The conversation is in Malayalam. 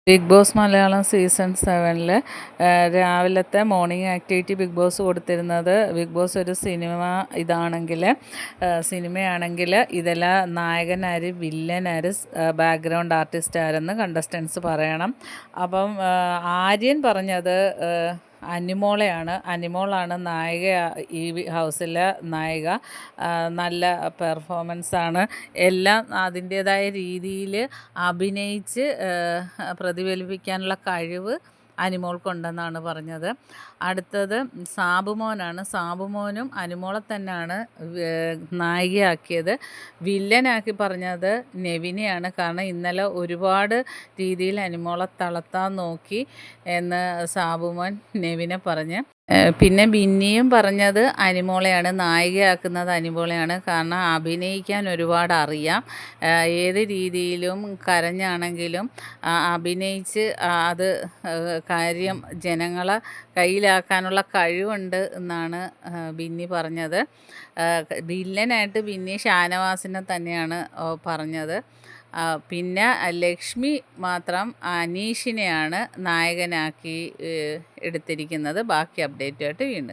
ബിഗ് ബോസ് മലയാളം സീസൺ 7 രാവിലത്തെ മോർണിംഗ് ആക്ടിവിറ്റി ബിഗ് ബോസ് കൊടുത്തിരുന്നത്, ബിഗ് ബോസ് ഒരു സിനിമയാണെങ്കിൽ ഇതെല്ലാം നായകനാര്, വില്ലനാര്, ബാക്ക്ഗ്രൗണ്ട് ആർട്ടിസ്റ്റ് ആരെന്ന് കണ്ടസ്റ്റൻസ് പറയണം. അപ്പം ആര്യൻ പറഞ്ഞത് അനിമോളാണ് നായിക. ഈ ഹൗസിലെ നായിക നല്ല പെർഫോമൻസാണ്. എല്ലാം അതിൻ്റേതായ രീതിയിൽ അഭിനയിച്ച് പ്രതിഫലിപ്പിക്കാനുള്ള കഴിവ് അനിമോൾക്കുണ്ടെന്നാണ് പറഞ്ഞത്. അടുത്തത് സാബുമോനും അനിമോളെ തന്നെയാണ് നായികയാക്കിയത്. വില്ലനാക്കി പറഞ്ഞത് നെവിനെയാണ്. കാരണം ഇന്നലെ ഒരുപാട് രീതിയിൽ അനിമോളെ തളർത്താൻ നോക്കി എന്ന് സാബുമോൻ നെവിനെ പറഞ്ഞ്. പിന്നെ ബിന്നിയും പറഞ്ഞത് അനിമോളെയാണ് നായികയാക്കുന്നത്, അനിമോളെയാണ്. കാരണം അഭിനയിക്കാൻ ഒരുപാട് അറിയാം. ഏത് രീതിയിലും കരഞ്ഞാണെങ്കിലും അഭിനയിച്ച് അത് കാര്യം ജനങ്ങളെ കയ്യിലാക്കാനുള്ള കഴിവുണ്ട് എന്നാണ് ബിന്നി പറഞ്ഞത്. വില്ലനായിട്ട് ബിന്നി ഷാനവാസിനെ തന്നെയാണ് പറഞ്ഞത്. പിന്നെ ലക്ഷ്മി മാത്രം അനീഷിനെയാണ് നായകനാക്കി എടുത്തിരിക്കുന്നത്. ബാക്കി അപ്ഡേറ്റുമായിട്ട് വീണ്ടും